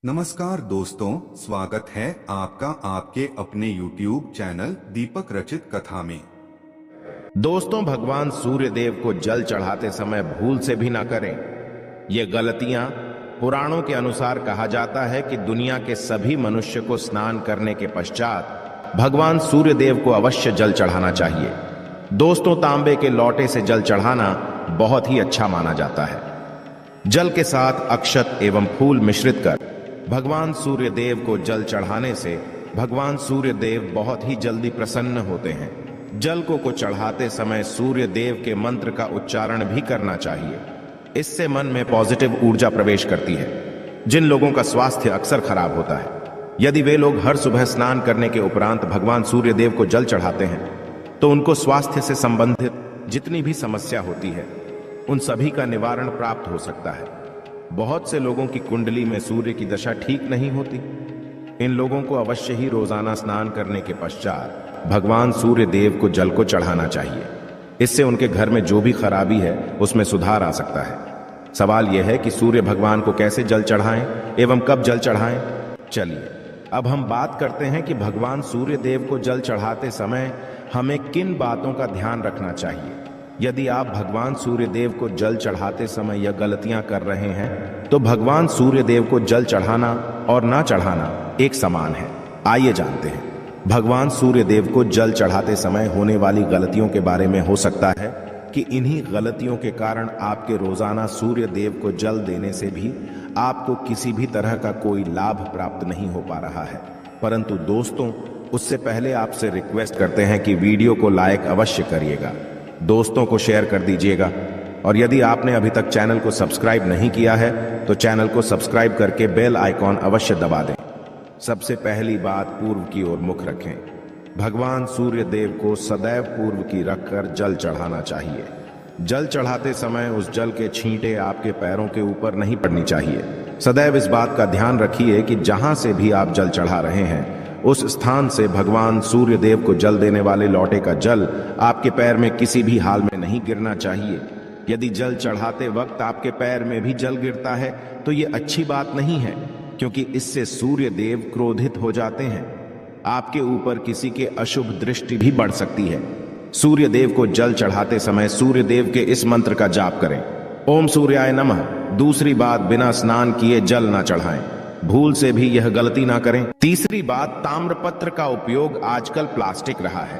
नमस्कार दोस्तों, स्वागत है आपका आपके अपने YouTube चैनल दीपक रचित कथा में। दोस्तों, भगवान सूर्य देव को जल चढ़ाते समय भूल से भी ना करें। ये गलतियां पुराणों के अनुसार कहा जाता है कि दुनिया के सभी मनुष्य को स्नान करने के पश्चात भगवान सूर्य देव को अवश्य जल चढ़ाना चाहिए। दोस्तों, तांबे के लोटे से जल चढ़ाना बहुत ही अच्छा माना जाता है। जल के साथ अक्षत एवं फूल मिश्रित कर भगवान सूर्य देव को जल चढ़ाने से भगवान सूर्य देव बहुत ही जल्दी प्रसन्न होते हैं। जल को चढ़ाते समय सूर्य देव के मंत्र का उच्चारण भी करना चाहिए। इससे मन में पॉजिटिव ऊर्जा प्रवेश करती है। जिन लोगों का स्वास्थ्य अक्सर खराब होता है, यदि वे लोग हर सुबह स्नान करने के उपरांत भगवान सूर्य देव को जल चढ़ाते हैं तो उनको स्वास्थ्य से संबंधित जितनी भी समस्या होती है उन सभी का निवारण प्राप्त हो सकता है। बहुत से लोगों की कुंडली में सूर्य की दशा ठीक नहीं होती। इन लोगों को अवश्य ही रोजाना स्नान करने के पश्चात भगवान सूर्य देव को जल को चढ़ाना चाहिए। इससे उनके घर में जो भी खराबी है उसमें सुधार आ सकता है। सवाल यह है कि सूर्य भगवान को कैसे जल चढ़ाएं एवं कब जल चढ़ाएं। चलिए अब हम बात करते हैं कि भगवान सूर्य देव को जल चढ़ाते समय हमें किन बातों का ध्यान रखना चाहिए। यदि आप भगवान सूर्य देव को जल चढ़ाते समय यह गलतियां कर रहे हैं तो भगवान सूर्य देव को जल चढ़ाना और ना चढ़ाना एक समान है। आइए जानते हैं भगवान सूर्य देव को जल चढ़ाते समय होने वाली गलतियों के बारे में। हो सकता है कि इन्हीं गलतियों के कारण आपके रोजाना सूर्य देव को जल देने से भी आपको किसी भी तरह का कोई लाभ प्राप्त नहीं हो पा रहा है। परंतु दोस्तों, उससे पहले आपसे रिक्वेस्ट करते हैं कि वीडियो को लाइक अवश्य करिएगा, दोस्तों को शेयर कर दीजिएगा और यदि आपने अभी तक चैनल को सब्सक्राइब नहीं किया है तो चैनल को सब्सक्राइब करके बेल आइकॉन अवश्य दबा दें। सबसे पहली बात, पूर्व की ओर मुख रखें। भगवान सूर्य देव को सदैव पूर्व की रखकर जल चढ़ाना चाहिए। जल चढ़ाते समय उस जल के छींटे आपके पैरों के ऊपर नहीं पड़नी चाहिए। सदैव इस बात का ध्यान रखिए कि जहां से भी आप जल चढ़ा रहे हैं उस स्थान से भगवान सूर्य देव को जल देने वाले लोटे का जल आपके पैर में किसी भी हाल में नहीं गिरना चाहिए। यदि जल चढ़ाते वक्त आपके पैर में भी जल गिरता है तो ये अच्छी बात नहीं है, क्योंकि इससे सूर्य देव क्रोधित हो जाते हैं। आपके ऊपर किसी के अशुभ दृष्टि भी बढ़ सकती है। सूर्य देव को जल चढ़ाते समय सूर्य देव के इस मंत्र का जाप करें, ओम सूर्याय नमः। दूसरी बात, बिना स्नान किए जल ना चढ़ाएं। भूल से भी यह गलती ना करें। तीसरी बात, ताम्रपत्र का उपयोग आजकल प्लास्टिक रहा है।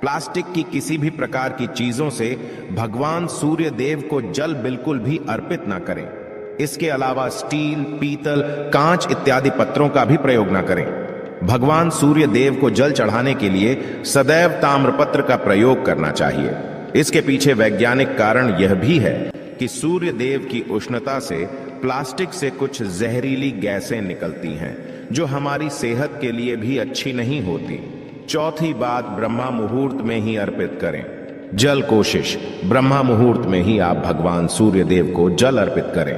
प्लास्टिक की किसी भी प्रकार की चीजों से भगवान सूर्य देव को जल बिल्कुल भी अर्पित ना करें। इसके अलावा स्टील, पीतल, कांच इत्यादि पत्रों का भी प्रयोग ना करें। भगवान सूर्य देव को जल चढ़ाने के लिए सदैव ताम्रपत्र का प्रयोग करना चाहिए। इसके पीछे वैज्ञानिक कारण यह भी है कि सूर्य देव की उष्णता से प्लास्टिक से कुछ जहरीली गैसें निकलती हैं जो हमारी सेहत के लिए भी अच्छी नहीं होती। चौथी बात, ब्रह्मा मुहूर्त में ही अर्पित करें। जल कोशिश ब्रह्मा मुहूर्त में ही आप भगवान सूर्य देव को जल अर्पित करें।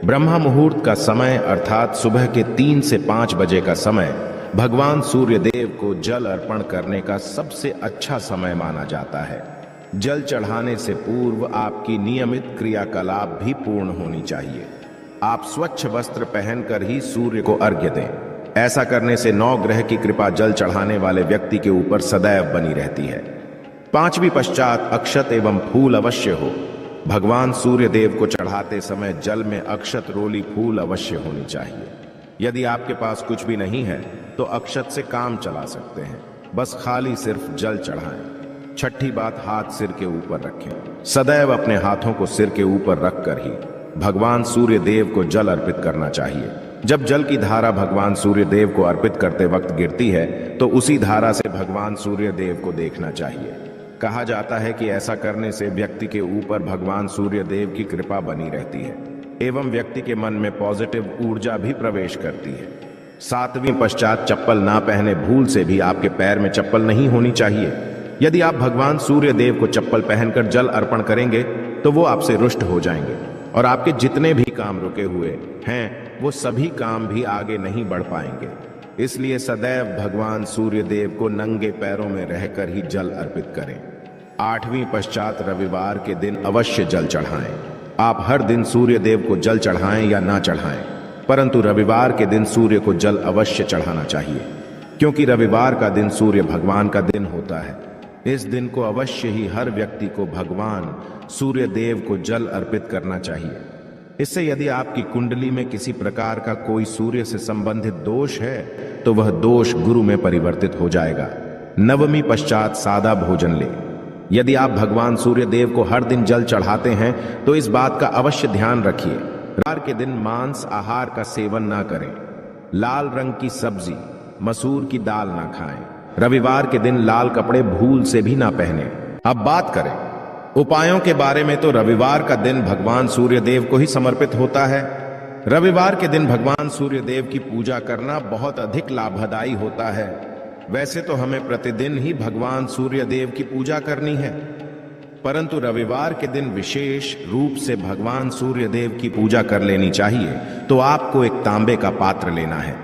ब्रह्मा मुहूर्त का समय अर्थात सुबह के 3 से 5 बजे का समय भगवान सूर्य देव को जल अर्पण करने का सबसे अच्छा समय माना जाता है। जल चढ़ाने से पूर्व आपकी नियमित क्रियाकलाप भी पूर्ण होनी चाहिए। आप स्वच्छ वस्त्र पहनकर ही सूर्य को अर्घ्य दें। ऐसा करने से 9 ग्रह की कृपा जल चढ़ाने वाले व्यक्ति के ऊपर सदैव बनी रहती है। पांचवी पश्चात, अक्षत एवं फूल अवश्य हो। भगवान सूर्य देव को चढ़ाते समय जल में अक्षत, रोली, फूल अवश्य होनी चाहिए। यदि आपके पास कुछ भी नहीं है तो अक्षत से काम चला सकते हैं, बस खाली सिर्फ जल चढ़ाएं। छठी बात, हाथ सिर के ऊपर रखें। सदैव अपने हाथों को सिर के ऊपर रखकर ही भगवान सूर्य देव को जल अर्पित करना चाहिए। जब जल की धारा भगवान सूर्य देव को अर्पित करते वक्त गिरती है तो उसी धारा से भगवान सूर्य देव को देखना चाहिए। कहा जाता है कि ऐसा करने से व्यक्ति के ऊपर भगवान सूर्य देव की कृपा बनी रहती है एवं व्यक्ति के मन में पॉजिटिव ऊर्जा भी प्रवेश करती है। 7वीं पश्चात, चप्पल ना पहने। भूल से भी आपके पैर में चप्पल नहीं होनी चाहिए। यदि आप भगवान सूर्य देव को चप्पल पहनकर जल अर्पण करेंगे तो वो आपसे रुष्ट हो जाएंगे और आपके जितने भी काम रुके हुए हैं वो सभी काम भी आगे नहीं बढ़ पाएंगे। इसलिए सदैव भगवान सूर्य देव को नंगे पैरों में रहकर ही जल अर्पित करें। 8वीं पश्चात, रविवार के दिन अवश्य जल चढ़ाएं। आप हर दिन सूर्य देव को जल चढ़ाएं या ना चढ़ाएं, परंतु रविवार के दिन सूर्य को जल अवश्य चढ़ाना चाहिए, क्योंकि रविवार का दिन सूर्य भगवान का दिन होता है। इस दिन को अवश्य ही हर व्यक्ति को भगवान सूर्य देव को जल अर्पित करना चाहिए। इससे यदि आपकी कुंडली में किसी प्रकार का कोई सूर्य से संबंधित दोष है तो वह दोष गुरु में परिवर्तित हो जाएगा। नवमी पश्चात सादा भोजन ले। यदि आप भगवान सूर्य देव को हर दिन जल चढ़ाते हैं तो इस बात का अवश्य ध्यान रखिए, रविवार के दिन मांस आहार का सेवन ना करें, लाल रंग की सब्जी मसूर की दाल ना खाएं, रविवार के दिन लाल कपड़े भूल से भी ना पहने। अब बात करें उपायों के बारे में, तो रविवार का दिन भगवान सूर्य देव को ही समर्पित होता है। रविवार के दिन भगवान सूर्य देव की पूजा करना बहुत अधिक लाभदायी होता है। वैसे तो हमें प्रतिदिन ही भगवान सूर्य देव की पूजा करनी है, परंतु रविवार के दिन विशेष रूप से भगवान सूर्य देव की पूजा कर लेनी चाहिए। तो आपको एक तांबे का पात्र लेना है।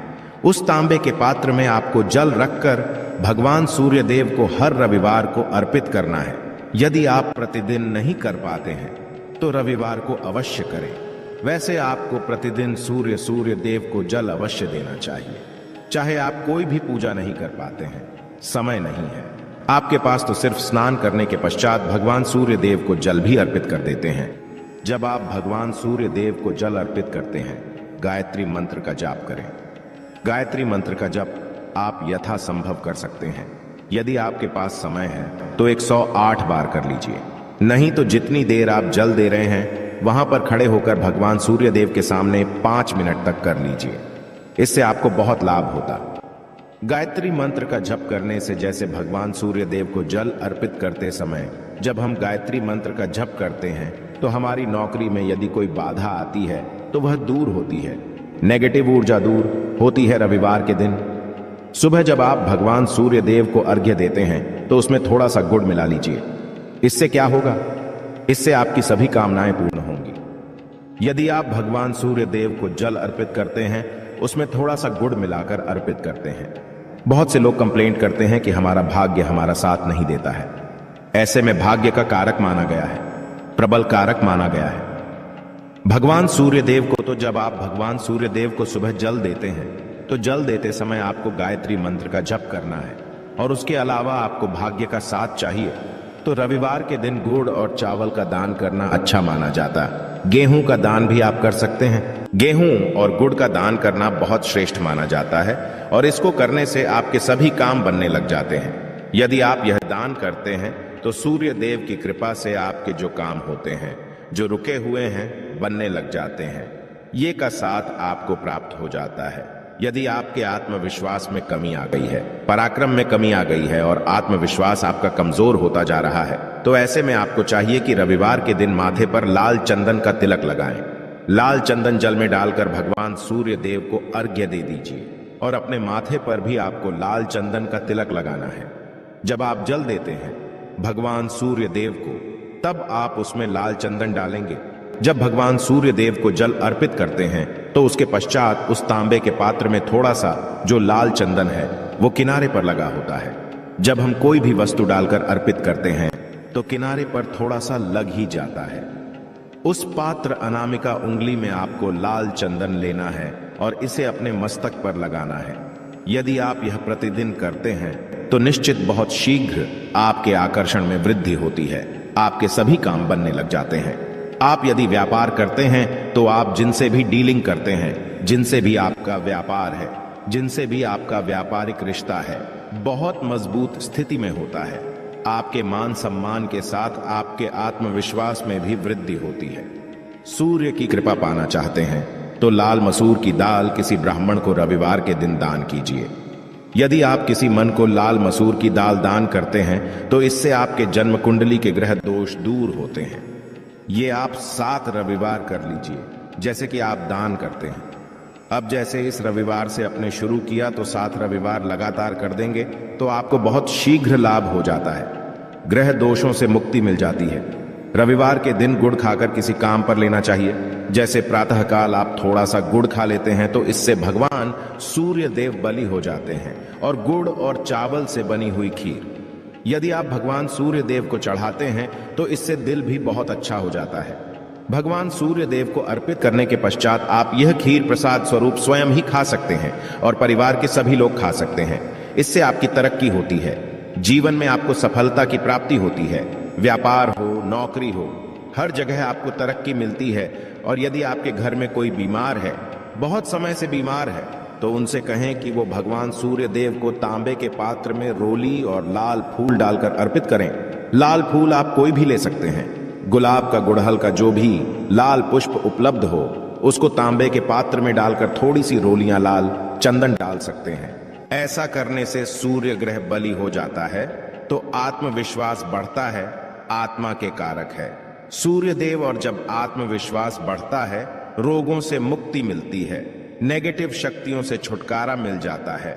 उस तांबे के पात्र में आपको जल रखकर भगवान सूर्य देव को हर रविवार को अर्पित करना है। यदि आप प्रतिदिन नहीं कर पाते हैं तो रविवार को अवश्य करें। वैसे आपको प्रतिदिन सूर्य देव को जल अवश्य देना चाहिए, चाहे आप कोई भी पूजा नहीं कर पाते हैं, समय नहीं है आपके पास, तो सिर्फ स्नान करने के पश्चात भगवान सूर्य देव को जल भी अर्पित कर देते हैं। जब आप भगवान सूर्य देव को जल अर्पित करते हैं, गायत्री मंत्र का जाप करें। गायत्री मंत्र का जप आप यथासंभव कर सकते हैं। यदि आपके पास समय है तो 108 बार कर लीजिए, नहीं तो जितनी देर आप जल दे रहे हैं वहां पर खड़े होकर भगवान सूर्य देव के सामने 5 मिनट तक कर लीजिए। इससे आपको बहुत लाभ होता। गायत्री मंत्र का जप करने से जैसे भगवान सूर्य देव को जल अर्पित करते समय जब हम गायत्री मंत्र का जप करते हैं तो हमारी नौकरी में यदि कोई बाधा आती है तो वह दूर होती है, नेगेटिव ऊर्जा दूर होती है। रविवार के दिन सुबह जब आप भगवान सूर्य देव को अर्घ्य देते हैं तो उसमें थोड़ा सा गुड़ मिला लीजिए। इससे क्या होगा? इससे आपकी सभी कामनाएं पूर्ण होंगी। यदि आप भगवान सूर्य देव को जल अर्पित करते हैं, उसमें थोड़ा सा गुड़ मिलाकर अर्पित करते हैं। बहुत से लोग कंप्लेंट करते हैं कि हमारा भाग्य हमारा साथ नहीं देता है। ऐसे में भाग्य का कारक माना गया है, प्रबल कारक माना गया है भगवान सूर्य देव को। तो जब आप भगवान सूर्य देव को सुबह जल देते हैं तो जल देते समय आपको गायत्री मंत्र का जप करना है, और उसके अलावा आपको भाग्य का साथ चाहिए तो रविवार के दिन गुड़ और चावल का दान करना अच्छा माना जाता है। गेहूं का दान भी आप कर सकते हैं। गेहूं और गुड़ का दान करना बहुत श्रेष्ठ माना जाता है, और इसको करने से आपके सभी काम बनने लग जाते हैं। यदि आप यह दान करते हैं तो सूर्य देव की कृपा से आपके जो काम होते हैं, जो रुके हुए हैं, बनने लग जाते हैं। ये का साथ आपको प्राप्त हो जाता है। यदि आपके आत्मविश्वास में कमी आ गई है, पराक्रम में कमी आ गई है और आत्मविश्वास आपका कमजोर होता जा रहा है, तो ऐसे में आपको चाहिए कि रविवार के दिन माथे पर लाल चंदन का तिलक लगाएं। लाल चंदन जल में डालकर भगवान सूर्य देव को अर्घ्य दे दीजिए, और अपने माथे पर भी आपको लाल चंदन का तिलक लगाना है। जब आप जल देते हैं भगवान सूर्य देव को, तब आप उसमें लाल चंदन डालेंगे। जब भगवान सूर्य देव को जल अर्पित करते हैं तो उसके पश्चात उस तांबे के पात्र में थोड़ा सा जो लाल चंदन है वो किनारे पर लगा होता है। जब हम कोई भी वस्तु डालकर अर्पित करते हैं तो किनारे पर थोड़ा सा लग ही जाता है। उस पात्र अनामिका उंगली में आपको लाल चंदन लेना है और इसे अपने मस्तक पर लगाना है। यदि आप यह प्रतिदिन करते हैं तो निश्चित बहुत शीघ्र आपके आकर्षण में वृद्धि होती है, आपके सभी काम बनने लग जाते हैं। आप यदि व्यापार करते हैं तो आप जिनसे भी डीलिंग करते हैं, जिनसे भी आपका व्यापार है, जिनसे भी आपका व्यापारिक रिश्ता है, बहुत मजबूत स्थिति में होता है। आपके मान सम्मान के साथ आपके आत्मविश्वास में भी वृद्धि होती है। सूर्य की कृपा पाना चाहते हैं तो लाल मसूर की दाल किसी ब्राह्मण को रविवार के दिन दान कीजिए। यदि आप किसी मन को लाल मसूर की दाल दान करते हैं तो इससे आपके जन्म कुंडली के ग्रह दोष दूर होते हैं। ये आप 7 रविवार कर लीजिए जैसे कि आप दान करते हैं। अब जैसे इस रविवार से अपने शुरू किया तो 7 रविवार लगातार कर देंगे तो आपको बहुत शीघ्र लाभ हो जाता है, ग्रह दोषों से मुक्ति मिल जाती है। रविवार के दिन गुड़ खाकर किसी काम पर लेना चाहिए। जैसे प्रातःकाल आप थोड़ा सा गुड़ खा लेते हैं तो इससे भगवान सूर्य देव बलि हो जाते हैं, और गुड़ और चावल से बनी हुई खीर यदि आप भगवान सूर्य देव को चढ़ाते हैं तो इससे दिल भी बहुत अच्छा हो जाता है। भगवान सूर्य देव को अर्पित करने के पश्चात आप यह खीर प्रसाद स्वरूप स्वयं ही खा सकते हैं और परिवार के सभी लोग खा सकते हैं। इससे आपकी तरक्की होती है, जीवन में आपको सफलता की प्राप्ति होती है। व्यापार हो, नौकरी हो, हर जगह आपको तरक्की मिलती है। और यदि आपके घर में कोई बीमार है, बहुत समय से बीमार है, तो उनसे कहें कि वो भगवान सूर्य देव को तांबे के पात्र में रोली और लाल फूल डालकर अर्पित करें। लाल फूल आप कोई भी ले सकते हैं। गुलाब का, गुड़हल का, जो भी लाल पुष्प उपलब्ध हो, उसको तांबे के पात्र में डालकर थोड़ी सी रोलियां लाल चंदन डाल सकते हैं। ऐसा करने से सूर्य ग्रह बली हो जाता है तो आत्मविश्वास बढ़ता है, आत्मा के कारक है सूर्य देव। और जब आत्मविश्वास बढ़ता है, रोगों से मुक्ति मिलती है, नेगेटिव शक्तियों से छुटकारा मिल जाता है।